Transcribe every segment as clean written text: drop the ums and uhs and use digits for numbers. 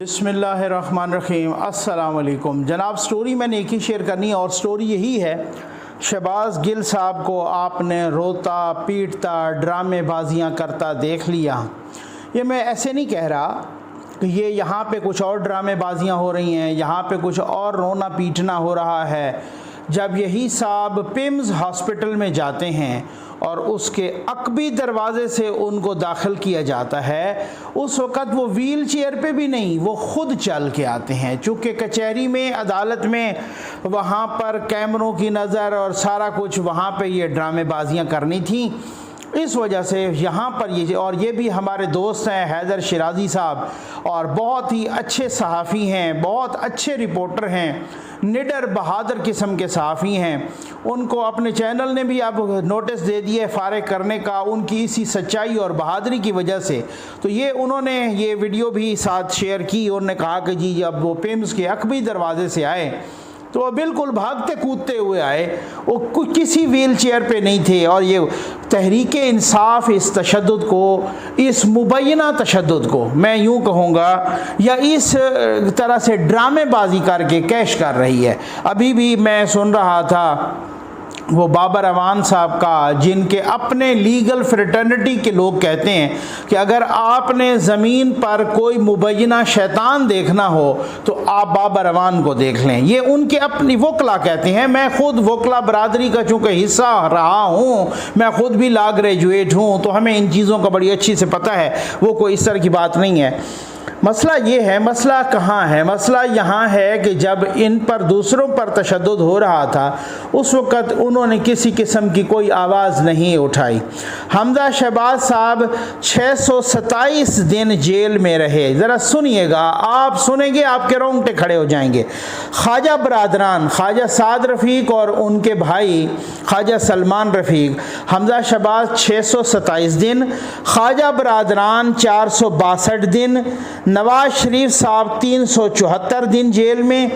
बिस्मिल्लाहिर्रहमानिर्रहीम। अस्सलाम वालेकुम जनाब। स्टोरी मैंने एक ही शेयर करनी है और स्टोरी यही है, शहबाज गिल साहब को आपने रोता पीटता ड्रामेबाजियाँ करता देख लिया। ये मैं ऐसे नहीं कह रहा कि ये यहाँ पे कुछ और ड्रामेबाजियाँ हो रही हैं, यहाँ पे कुछ और रोना पीटना हो रहा है। जब यही साहब पिम्स हॉस्पिटल में जाते हैं और उसके अकबी दरवाज़े से उनको दाखिल किया जाता है, उस वक़्त वो व्हील चेयर पे भी नहीं, वो ख़ुद चल के आते हैं। चूँकि कचहरी में, अदालत में, वहाँ पर कैमरों की नज़र और सारा कुछ, वहाँ पे ये ड्रामेबाजियाँ करनी थी। इस वजह से यहाँ पर ये भी हमारे दोस्त हैं हैदर शिराजी साहब, और बहुत ही अच्छे सहाफ़ी हैं, बहुत अच्छे रिपोर्टर हैं, निडर बहादुर किस्म के सहाफ़ी हैं। उनको अपने चैनल ने भी अब नोटिस दे दिए फारिग करने का, उनकी इसी सच्चाई और बहादुरी की वजह से। तो ये उन्होंने ये वीडियो भी साथ शेयर की। उन्होंने कहा कि जी जब वो पिम्स के अकबी दरवाज़े से आए तो वो बिल्कुल भागते कूदते हुए आए, वो किसी व्हील चेयर पे नहीं थे। और ये तहरीक इंसाफ इस तशद्दुद को, इस मुबैना तशद्दुद को मैं यूँ कहूँगा, या इस तरह से ड्रामेबाजी करके कैश कर रही है। अभी भी मैं सुन रहा था वो बाबर अवान साहब का, जिनके अपने लीगल फ्रेटर्निटी के लोग कहते हैं कि अगर आपने ज़मीन पर कोई मुबैना शैतान देखना हो तो आप बाबर अवान को देख लें। ये उनके अपनी वकला कहते हैं। मैं ख़ुद वकला बरादरी का चूँकि हिस्सा रहा हूँ, मैं ख़ुद भी लॉ ग्रेजुएट हूँ, तो हमें इन चीज़ों का बड़ी अच्छी से पता है। वो कोई इस तरह की बात नहीं है। मसला ये है, मसला कहाँ है? मसला यहाँ है कि जब इन पर दूसरों पर तशद्दुद हो रहा था, उस वक़्त उन्होंने किसी किस्म की कोई आवाज़ नहीं उठाई। हमजा शहबाज साहब 627 दिन जेल में रहे। ज़रा सुनिएगा, आप सुनेंगे आपके रोंगटे खड़े हो जाएंगे। ख्वाजा बरादरान, ख्वाजा साद रफ़ीक और उनके भाई ख्वाजा सलमान रफ़ीक, हमजा शहबाज 627 दिन, ख्वाजा बरादरान 462 दिन, नवाज शरीफ साहब 374 दिन जेल में,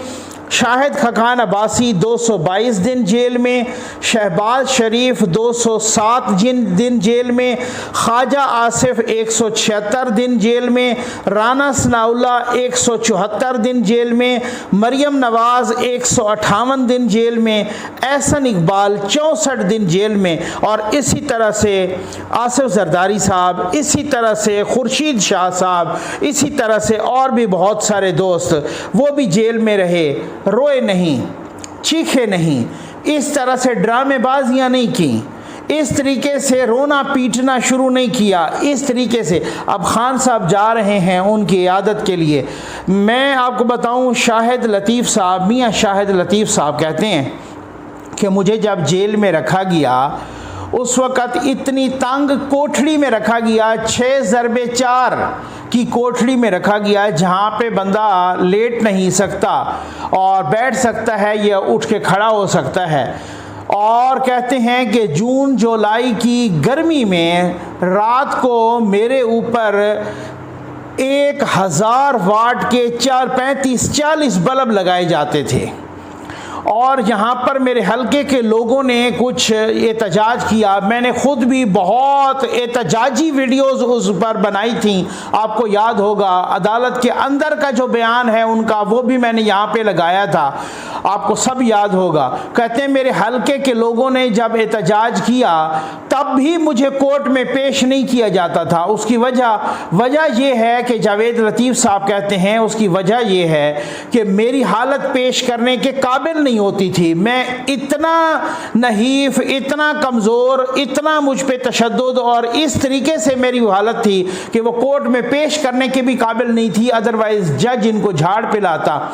शाहिद खकान अब्बासी 222 दिन जेल में, शहबाज शरीफ 207 दिन जेल में, ख्वाजा आसिफ 176 दिन जेल में, राना सनाउल्ला 174 दिन जेल में, मरियम नवाज 158 दिन जेल में, एहसन इकबाल 64 दिन जेल में, और इसी तरह से आसिफ जरदारी साहब, इसी तरह से खुर्शीद शाह साहब, इसी तरह से और भी बहुत सारे दोस्त वो भी जेल में रहे। रोए नहीं, चीखे नहीं, इस तरह से ड्रामेबाजियाँ नहीं की, इस तरीके से रोना पीटना शुरू नहीं किया। इस तरीके से अब खान साहब जा रहे हैं उनकी इयादत के लिए। मैं आपको बताऊं, शाहिद लतीफ़ साहब, मियाँ शाहिद लतीफ़ साहब कहते हैं कि मुझे जब जेल में रखा गया, उस वक़्त इतनी तंग कोठड़ी में रखा गया, 6x4 की कोठड़ी में रखा गया, जहाँ पे बंदा लेट नहीं सकता और बैठ सकता है या उठ के खड़ा हो सकता है। और कहते हैं कि जून जुलाई की गर्मी में रात को मेरे ऊपर 1000 वाट के 35-40 बल्ब लगाए जाते थे। और यहाँ पर मेरे हलके के लोगों ने कुछ एहतजाज किया। मैंने ख़ुद भी बहुत एहतजाजी वीडियोज़ उस पर बनाई थी, आपको याद होगा। अदालत के अंदर का जो बयान है उनका, वो भी मैंने यहाँ पे लगाया था, आपको सब याद होगा। कहते हैं मेरे हलके के लोगों ने जब एहतजाज किया तब भी मुझे कोर्ट में पेश नहीं किया जाता था। उसकी वजह ये है कि जावेद लतीफ़ साहब कहते हैं उसकी वजह ये है कि मेरी हालत पेश करने के काबिल नहीं होती थी। मैं इतना नहीफ, इतना कमज़ोर, इतना मुझ पे तशद्दुद और इस तरीके से मेरी हालत थी कि वो कोर्ट में पेश करने के भी काबिल नहीं थी, अदरवाइज़ जज इनको झाड़ पे लाता।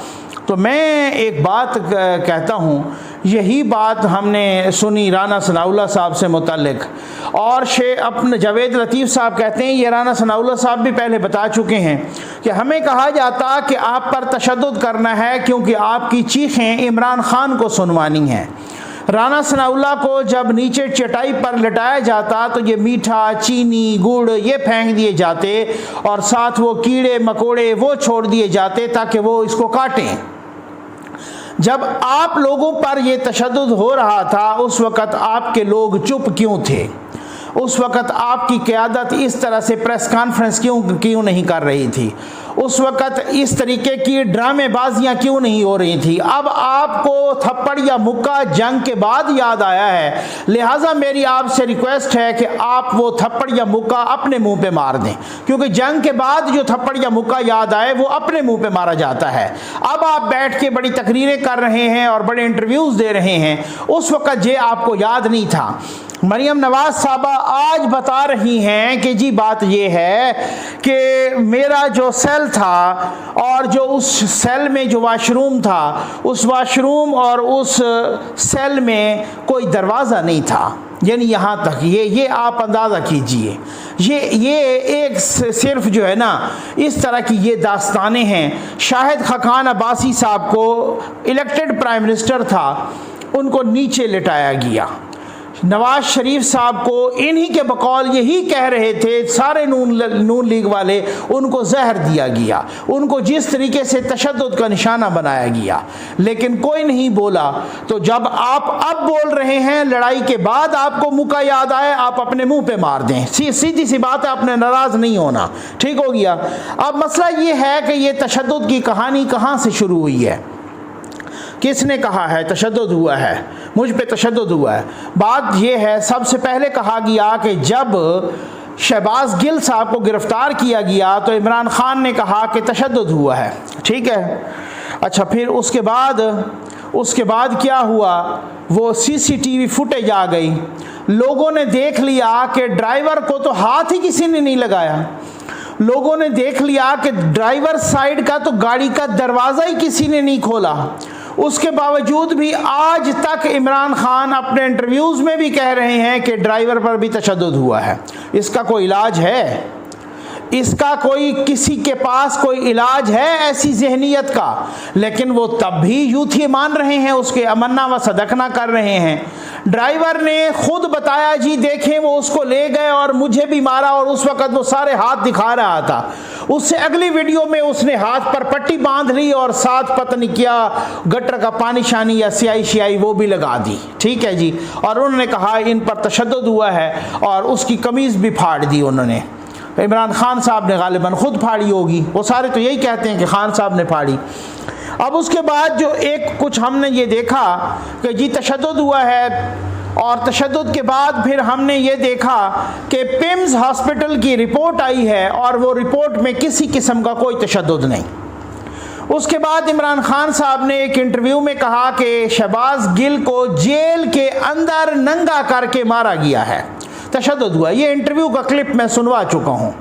तो मैं एक बात कहता हूँ, यही बात हमने सुनी राना सनाउल्लाह साहब से मुतल्लिक, और अपने जावेद लतीफ़ साहब कहते हैं, ये राना सनाउल्लाह साहब भी पहले बता चुके हैं कि हमें कहा जाता कि आप पर तशद्दुद करना है क्योंकि आपकी चीखें इमरान खान को सुनवानी हैं। राना सनाउल्लाह को जब नीचे चटाई पर लटाया जाता तो ये मीठा, चीनी, गुड़ ये फेंक दिए जाते और साथ वो कीड़े मकोड़े वो छोड़ दिए जाते ताकि वो इसको काटें। जब आप लोगों पर यह तशद्दुद हो रहा था उस वक़्त आपके लोग चुप क्यों थे? उस वक़्त आपकी क़यादत इस तरह से प्रेस कॉन्फ्रेंस क्यों नहीं कर रही थी? उस वक़्त इस तरीके की ड्रामेबाजियाँ क्यों नहीं हो रही थी? अब आपको थप्पड़ या मुक्का जंग के बाद याद आया है, लिहाजा मेरी आपसे रिक्वेस्ट है कि आप वो थप्पड़ या मुक्का अपने मुंह पे मार दें, क्योंकि जंग के बाद जो थप्पड़ या मुक्का याद आए वो अपने मुंह पे मारा जाता है। अब आप बैठ के बड़ी तकरीरें कर रहे हैं और बड़े इंटरव्यूज़ दे रहे हैं, उस वक़्त ये आपको याद नहीं था। मरियम नवाज साहबा आज बता रही हैं कि जी बात ये है कि मेरा जो सेल था और जो उस सेल में जो वाशरूम था, उस वाशरूम और उस सेल में कोई दरवाज़ा नहीं था। यानी यहाँ तक ये आप अंदाज़ा कीजिए, ये एक सिर्फ जो है ना इस तरह की ये दास्तानें हैं। शाहिद खाकान अब्बासी साहब को इलेक्टेड प्राइम मिनिस्टर था, उनको नीचे लिटाया गया। नवाज शरीफ साहब को इन्हीं के बकौल यही कह रहे थे सारे नून लीग वाले, उनको जहर दिया गया, उनको जिस तरीके से तशद्दुद का निशाना बनाया गया, लेकिन कोई नहीं बोला। तो जब आप अब बोल रहे हैं लड़ाई के बाद आपको मुक्का याद आए, आप अपने मुंह पे मार दें। सीधी सी बात है, आपने नाराज़ नहीं होना, ठीक हो गया। अब मसला ये है कि ये तशद्दुद की कहानी कहाँ से शुरू हुई है? किसने कहा है तशद्दुद हुआ है? मुझ पे तशद्दुद हुआ है। बात यह है, सबसे पहले कहा गया कि जब शहबाज गिल साहब को गिरफ्तार किया गया तो इमरान खान ने कहा कि तशद्दुद हुआ है, ठीक है। अच्छा, फिर उसके बाद क्या हुआ? वो सीसीटीवी फुटेज आ गई, लोगों ने देख लिया कि ड्राइवर को तो हाथ ही किसी ने नहीं लगाया। लोगों ने देख लिया कि ड्राइवर साइड का तो गाड़ी का दरवाज़ा ही किसी ने नहीं खोला। उसके बावजूद भी आज तक इमरान खान अपने इंटरव्यूज़ में भी कह रहे हैं कि ड्राइवर पर भी तशद्दुद हुआ है। इसका कोई इलाज है? इसका कोई किसी के पास कोई इलाज है ऐसी जहनीत का? लेकिन वो तब भी यूथ ही मान रहे हैं, उसके अमन्ना व सदकना कर रहे हैं। ड्राइवर ने खुद बताया, जी देखें वो उसको ले गए और मुझे भी मारा, और उस वक़्त वो सारे हाथ दिखा रहा था। उससे अगली वीडियो में उसने हाथ पर पट्टी बांध ली और साथ पता नहीं क्या गटर का पानी शानी या स्याही शियाई वो भी लगा दी, ठीक है जी। और उन्होंने कहा इन पर तशद्दुद हुआ है और उसकी कमीज़ भी फाड़ दी उन्होंने। इमरान खान साहब ने गालिबन खुद फाड़ी होगी, वो सारे तो यही कहते हैं कि खान साहब ने फाड़ी। अब उसके बाद जो एक कुछ हमने ये देखा कि जी तशद्दुद हुआ है, और तशद्दुद के बाद फिर हमने ये देखा कि पिम्स हॉस्पिटल की रिपोर्ट आई है और वो रिपोर्ट में किसी किस्म का कोई तशद्दुद नहीं। उसके बाद इमरान खान साहब ने एक इंटरव्यू में कहा कि शहबाज गिल को जेल के अंदर नंगा करके मारा गया है, तशद्दुद हुआ। ये इंटरव्यू का क्लिप मैं सुनवा चुका हूँ।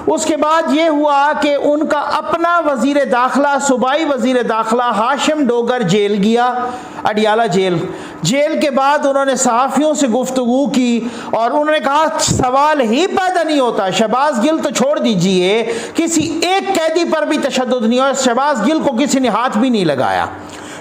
उसके बाद ये हुआ कि उनका अपना वज़ीर दाखिला, सूबाई वज़ीर दाखिला हाशिम डोगर जेल गया, अडियाला जेल के बाद उन्होंने सहाफ़ियों से गुफ्तगू की और उन्होंने कहा सवाल ही पैदा नहीं होता, शहबाज गिल तो छोड़ दीजिए, किसी एक कैदी पर भी तशद्दुद नहीं हुआ। शहबाज गिल को किसी ने हाथ भी नहीं लगाया।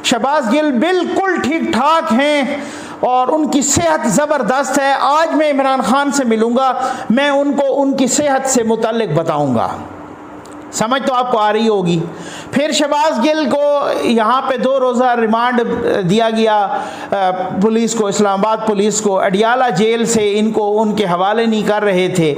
शहबाज गिल बिल्कुल ठीक ठाक हैं और उनकी सेहत ज़बरदस्त है। आज मैं इमरान खान से मिलूँगा, मैं उनको उनकी सेहत से मुतल्लिक बताऊँगा। समझ तो आपको आ रही होगी। फिर शहबाज गिल को यहाँ पे 2 रोज़ा रिमांड दिया गया पुलिस को, इस्लामाबाद पुलिस को। अडियाला जेल से इनको उनके हवाले नहीं कर रहे थे।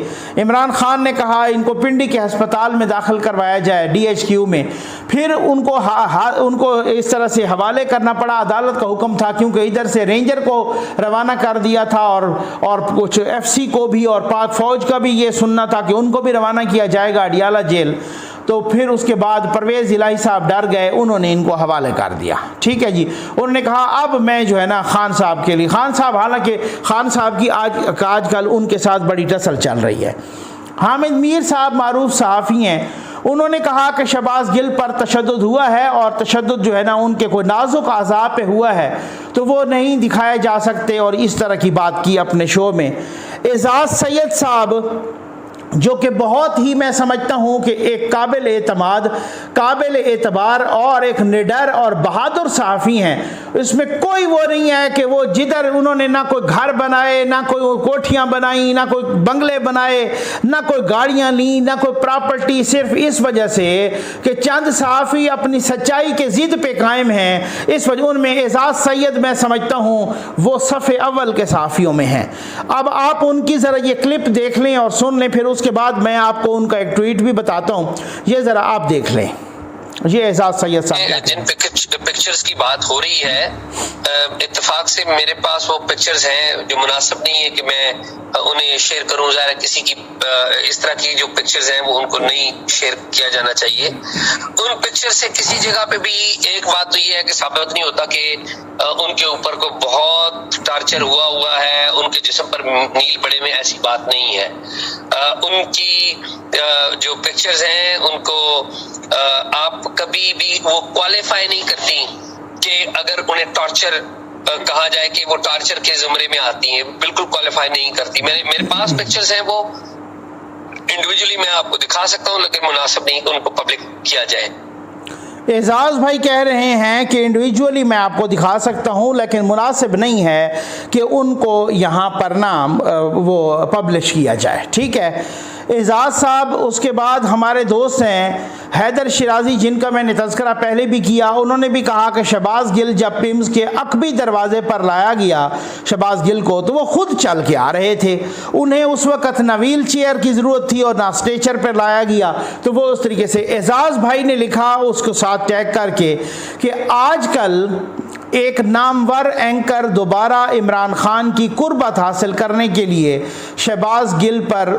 इमरान खान ने कहा इनको पिंडी के अस्पताल में दाखिल करवाया जाए, DHQ में। फिर उनको इस तरह से हवाले करना पड़ा, अदालत का हुक्म था, क्योंकि इधर से रेंजर को रवाना कर दिया था और कुछ FC को भी और पाक फ़ौज का भी ये सुनना था कि उनको भी रवाना किया जाएगा अडियाला जेल। तो फिर उसके बाद परवेज़ इलाही साहब डर गए, उन्होंने इनको हवाले कर दिया, ठीक है जी। उन्होंने कहा अब मैं जो है ना खान साहब के लिए, खान साहब हालांकि खान साहब की आजकल उनके साथ बड़ी टसल चल रही है। हामिद मीर साहब मारूफ सहाफ़ी हैं, उन्होंने कहा कि शहबाज गिल पर तशद्दुद हुआ है और तशद्दुद जो है ना उनके कोई नाजुक अज़ा पे हुआ है तो वो नहीं दिखाए जा सकते, और इस तरह की बात की अपने शो में। एजाज़ सैयद साहब जो कि बहुत ही मैं समझता हूँ कि एक काबिल एतमाद, काबिल एतबार और एक निडर और बहादुर सहाफ़ी हैं। इसमें कोई वो नहीं है कि वो जिधर उन्होंने ना कोई घर बनाए, ना कोई कोठियाँ बनाई, ना कोई बंगले बनाए, ना कोई गाड़ियाँ ली, ना कोई प्रॉपर्टी, सिर्फ इस वजह से कि चंद सहाफ़ी अपनी सच्चाई के ज़िद पे कायम हैं। इस वजह उनमें एजाज़ सैयद मैं समझता हूँ वो सफ़े अव्वल के सहाफ़ियों में हैं। अब आप उनकी ज़रा ये क्लिप देख लें और सुन लें, फिर उसके बाद मैं आपको उनका एक ट्वीट भी बताता हूँ। ये ज़रा आप देख लें, ये एजाज सैयद साहब। जिन पिक्चर्स की बात हो रही है, इत्तेफाक से मेरे पास वो पिक्चर्स हैं जो मुनासिब नहीं है कि मैं उन्हें शेयर करूं। ज़ाहिर किसी की इस तरह की जो पिक्चर्स हैं वो उनको नहीं शेयर किया जाना चाहिए। उन पिक्चर से किसी जगह पे भी एक बात तो ये है कि साबित नहीं होता कि उनके ऊपर को बहुत टार्चर हुआ है, उनके जिस्म पर नील पड़े में, ऐसी बात नहीं है। उनकी जो पिक्चर्स हैं उनको आप कभी भी वो क्वालिफाई नहीं करती कि अगर उन्हें टॉर्चर कहा जाए कि वो टॉर्चर के ज़ुमरे में आती हैं, बिल्कुल क्वालिफाई नहीं करती। मेरे पास पिक्चर्स हैं, वो इंडिविजुअली मैं आपको दिखा सकता हूँ, लेकिन मुनासिब नहीं उनको पब्लिक किया जाए। एजाज भाई कह रहे हैं कि इंडिविजुअली मैं आपको दिखा सकता हूं, लेकिन मुनासिब नहीं है कि उनको यहाँ पर नाम वो पब्लिश किया जाए। ठीक है एजाज साहब। उसके बाद हमारे दोस्त हैं हैदर शिराजी, जिनका मैंने तज़किरा पहले भी किया। उन्होंने भी कहा कि शहबाज गिल जब पिम्स के अकबी दरवाजे पर लाया गया शहबाज गिल को, तो वो खुद चल के आ रहे थे। उन्हें उस वक़्त ना व्हील चेयर की ज़रूरत थी और ना स्ट्रेचर पर लाया गया। तो वो उस तरीके से एजाज भाई ने लिखा उसको साथ टैग करके कि आजकल एक नामवर एंकर दोबारा इमरान खान की कुर्बत हासिल करने के लिए शहबाज गिल पर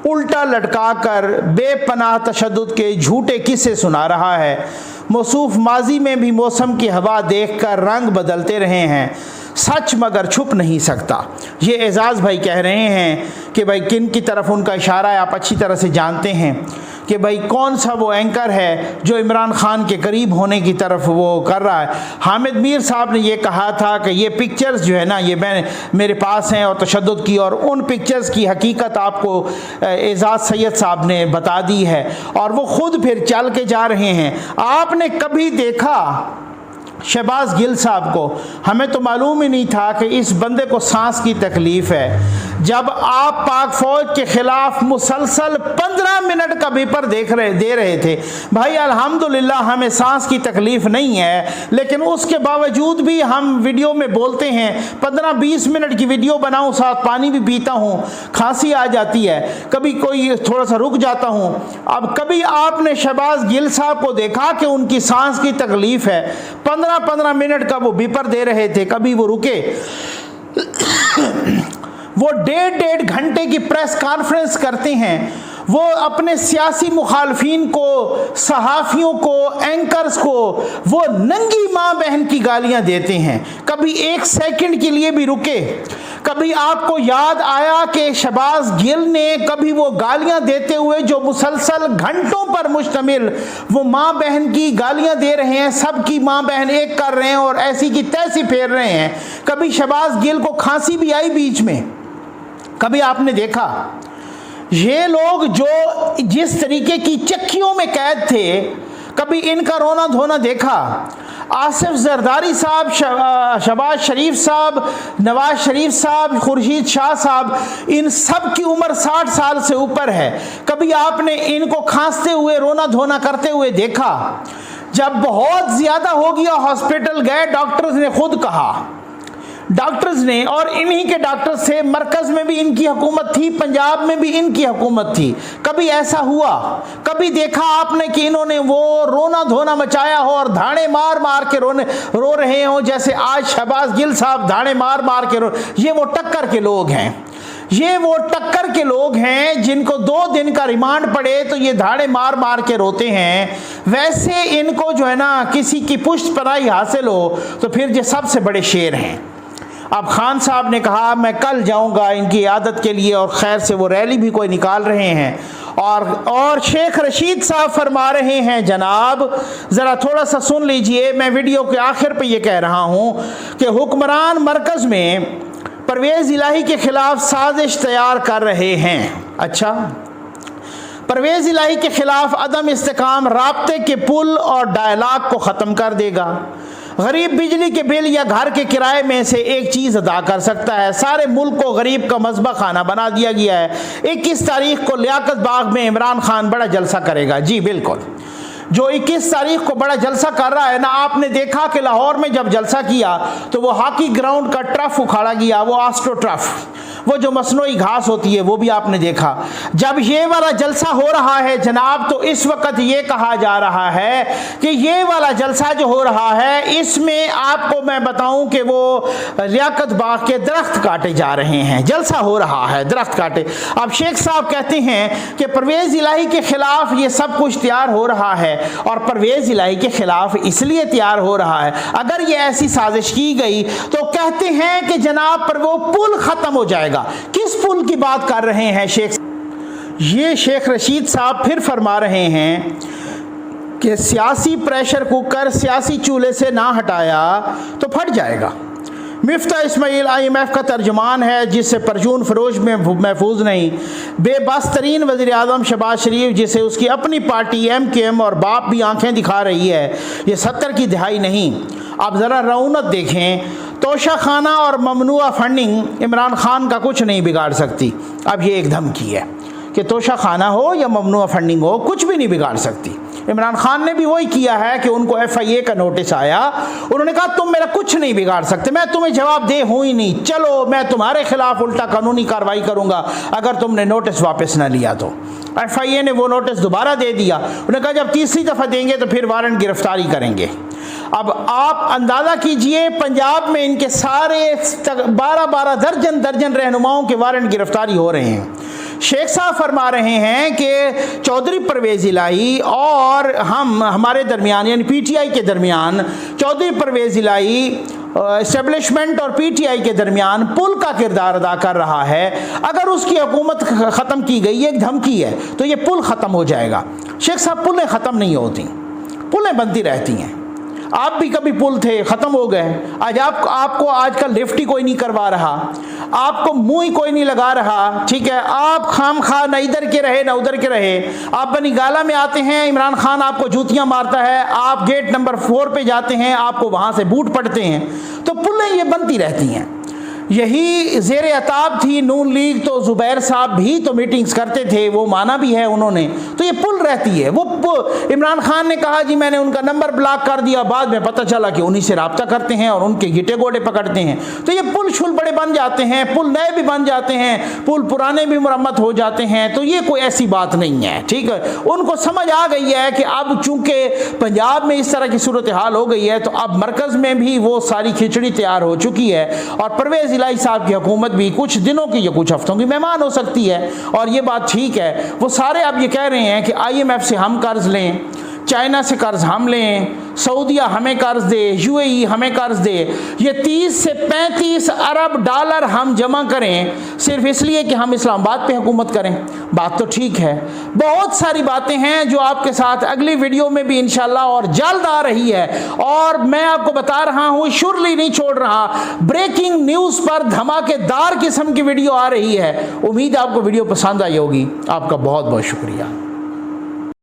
उल्टा लटका कर बेपनाह तशद्दुद के झूठे किस्से सुना रहा है। मौसूफ माजी में भी मौसम की हवा देखकर रंग बदलते रहे हैं, सच मगर छुप नहीं सकता। ये एजाज़ भाई कह रहे हैं कि भाई किन की तरफ उनका इशारा है आप अच्छी तरह से जानते हैं कि भाई कौन सा वो एंकर है जो इमरान खान के करीब होने की तरफ वो कर रहा है। हामिद मीर साहब ने ये कहा था कि ये पिक्चर्स जो है ना ये मेरे पास हैं और तशद्दुद की, और उन पिक्चर्स की हकीकत आपको एजाज सैयद साहब ने बता दी है और वो ख़ुद फिर चल के जा रहे हैं। आपने कभी देखा शहबाज गिल साहब को? हमें तो मालूम ही नहीं था कि इस बंदे को सांस की तकलीफ़ है। जब आप पाक फ़ौज के ख़िलाफ़ मुसलसल 15 मिनट का पेपर दे रहे थे, भाई अल्हम्दुलिल्लाह हमें सांस की तकलीफ़ नहीं है, लेकिन उसके बावजूद भी हम वीडियो में बोलते हैं। 15-20 मिनट की वीडियो बनाऊं, साथ पानी भी पीता हूं, खांसी आ जाती है, कभी कोई थोड़ा सा रुक जाता हूं। अब कभी आपने शहबाज गिल साहब को देखा कि उनकी सांस की तकलीफ़ है? 15 मिनट का वो पेपर दे रहे थे, कभी वो रुके? वो 1.5 घंटे की प्रेस कॉन्फ्रेंस करते हैं, वो अपने सियासी मुखालफिन को, सहाफ़ियों को, एंकर्स को वो नंगी माँ बहन की गालियां देते हैं। कभी 1 सेकंड के लिए भी रुके? कभी आपको याद आया कि शहबाज गिल ने कभी वो गालियां देते हुए जो मुसलसल घंटों पर मुश्तमिल वो माँ बहन की गालियां दे रहे हैं, सबकी माँ बहन एक कर रहे हैं और ऐसी की तैसी फेर रहे हैं, कभी शहबाज गिल को खांसी भी आई बीच में? कभी आपने देखा? ये लोग जो जिस तरीके की चक्कियों में कैद थे, कभी इनका रोना धोना देखा? आसिफ जरदारी साहब, शहबाज शरीफ साहब, नवाज शरीफ साहब, खुर्शीद शाह साहब, इन सब की उम्र 60 साल से ऊपर है। कभी आपने इनको खांसते हुए, रोना धोना करते हुए देखा? जब बहुत ज़्यादा हो गया हॉस्पिटल गए, डॉक्टर्स ने खुद कहा, डॉक्टर्स ने, और इन्हीं के डॉक्टर्स से मरकज़ में भी इनकी हुकूमत थी, पंजाब में भी इनकी हुकूमत थी। कभी ऐसा हुआ? कभी देखा आपने कि इन्होंने वो रोना धोना मचाया हो और धाड़े मार मार के रो रहे हो जैसे आज शहबाज गिल साहब धाड़े मार मार के ये वो टक्कर के लोग हैं, ये वो टक्कर के लोग हैं जिनको 2 दिन का रिमांड पड़े तो ये धाड़े मार मार के रोते हैं। वैसे इनको जो है ना किसी की पुष्ट पनाही हासिल हो तो फिर ये सबसे बड़े शेर हैं। अब खान साहब ने कहा मैं कल जाऊंगा इनकी इयादत के लिए, और खैर से वो रैली भी कोई निकाल रहे हैं। और शेख रशीद साहब फरमा रहे हैं, जनाब ज़रा थोड़ा सा सुन लीजिए, मैं वीडियो के आखिर पे ये कह रहा हूँ कि हुक्मरान मरकज़ में परवेज़ इलाही के ख़िलाफ़ साजिश तैयार कर रहे हैं। अच्छा, परवेज़ इलाही के ख़िलाफ़ अदम इस्तेकाम राब्ते के पुल और डायलॉग को ख़त्म कर देगा। गरीब बिजली के बिल या घर के किराए में से एक चीज़ अदा कर सकता है। सारे मुल्क को गरीब का मज़बा खाना बना दिया गया है। 21 तारीख को लियाकत बाग में इमरान खान बड़ा जलसा करेगा। जी बिल्कुल, जो 21 तारीख को बड़ा जलसा कर रहा है ना, आपने देखा कि लाहौर में जब जलसा किया तो वो हॉकी ग्राउंड का ट्रफ उखाड़ा गया, वो आस्ट्रो ट्रफ, वो जो मसनूई घास होती है वो भी आपने देखा। जब ये वाला जलसा हो रहा है जनाब, तो इस वक्त ये कहा जा रहा है कि ये वाला जलसा जो हो रहा है इसमें आपको मैं बताऊं कि वो लियाकत बाग के दरख्त काटे जा रहे हैं। जलसा हो रहा है, दरख्त काटे। अब शेख साहब कहते हैं कि परवेज़ इलाही के खिलाफ ये सब कुछ तैयार हो रहा है, और परवेज़ इलाही के खिलाफ इसलिए तैयार हो रहा है, अगर ये ऐसी साजिश की गई तो कहते हैं कि जनाब पर वो पुल खत्म हो जाएगा। किस पुल की बात कर रहे हैं शेख रशीद साहब फिर फरमा रहे हैं कि सियासी प्रेशर कुकर सियासी चूल्हे से ना हटाया तो फट जाएगा। मिफ्ता इस्माइल IMF का तर्जुमान है, जिससे परचून फरोश में महफूज नहीं। बेबस तरीन वज़ीर आज़म शहबाज शरीफ, जिसे उसकी अपनी पार्टी MKM और बाप भी आंखें दिखा रही है, ये 70 की दिहाई नहीं। अब ज़रा रौनक देखें, तोशा खाना और ममनुआ फंडिंग इमरान खान का कुछ नहीं बिगाड़ सकती। अब ये एक धमकी है कि तोशा खाना हो या ममनुआ फंडिंग हो, कुछ भी नहीं बिगाड़ सकती। इमरान खान ने भी वही किया है कि उनको FIA का नोटिस आया, उन्होंने कहा तुम मेरा कुछ नहीं बिगाड़ सकते, मैं तुम्हें जवाब दे हूँ ही नहीं, चलो मैं तुम्हारे खिलाफ उल्टा कानूनी कार्रवाई करूँगा अगर तुमने नोटिस वापस ना लिया तो। FIA ने वो नोटिस दोबारा दे दिया, उन्होंने कहा जब तीसरी दफ़ा देंगे तो फिर वारंट गिरफ्तारी करेंगे। अब आप अंदाज़ा कीजिए, पंजाब में इनके सारे 12-12 दर्जन रहनुमाओं के वारंट गिरफ्तारी हो रहे हैं। शेख साहब फरमा रहे हैं कि चौधरी परवेज़ इलाही और हमारे दरमियान यानी PTI के दरमियान, चौधरी परवेज़ इलाही इस्टेब्लिशमेंट और PTI के दरमियान पुल का किरदार अदा कर रहा है। अगर उसकी हुकूमत ख़त्म की गई, एक धमकी है, तो ये पुल ख़त्म हो जाएगा। शेख साहब, पुलें ख़त्म नहीं होती, पुलें बनती रहती हैं। आप भी कभी पुल थे, ख़त्म हो गए। आज आपको आजकल लिफ्ट ही कोई नहीं करवा रहा, आपको मुंह ही कोई नहीं लगा रहा, ठीक है। आप खाम खा न इधर के रहे न उधर के रहे। आप बनी गाला में आते हैं, इमरान खान आपको जूतियां मारता है, आप गेट नंबर 4 पे जाते हैं, आपको वहाँ से बूट पड़ते हैं। तो पुलें ये बनती रहती हैं। यही ज़ेर अताब थी नून लीग, तो ज़ुबैर साहब भी तो मीटिंग्स करते थे, वो माना भी है उन्होंने, तो ये पुल रहती है। वो इमरान खान ने कहा जी मैंने उनका नंबर ब्लॉक कर दिया, बाद में पता चला कि उन्हीं से रब्ता करते हैं और उनके गिटे गोडे पकड़ते हैं। तो ये पुल शुल बड़े बन जाते हैं, पुल नए भी बन जाते हैं, पुल पुराने भी मुरम्मत हो जाते हैं। तो ये कोई ऐसी बात नहीं है, ठीक है। उनको समझ आ गई है कि अब चूंकि पंजाब में इस तरह की सूरत हाल हो गई है, तो अब मरकज़ में भी वो सारी खिचड़ी तैयार हो चुकी है, और परवेज़ इलाही साहब की हुकूमत भी कुछ दिनों की या कुछ हफ्तों की मेहमान हो सकती है। और ये बात ठीक है। वो सारे अब ये कह रहे हैं कि IMF से हम कर्ज लें, चाइना से कर्ज हम लें, सऊदिया हमें कर्ज दे, UAE हमें कर्ज दे, ये 30 से 35 अरब डॉलर हम जमा करें सिर्फ इसलिए कि हम इस्लामाबाद पे हुकूमत करें। बात तो ठीक है। बहुत सारी बातें हैं जो आपके साथ अगली वीडियो में भी इंशाल्लाह और जल्द आ रही है, और मैं आपको बता रहा हूँ, शुरली नहीं छोड़ रहा, ब्रेकिंग न्यूज़ पर धमाकेदार किस्म की वीडियो आ रही है। उम्मीद आपको वीडियो पसंद आई होगी। आपका बहुत बहुत शुक्रिया।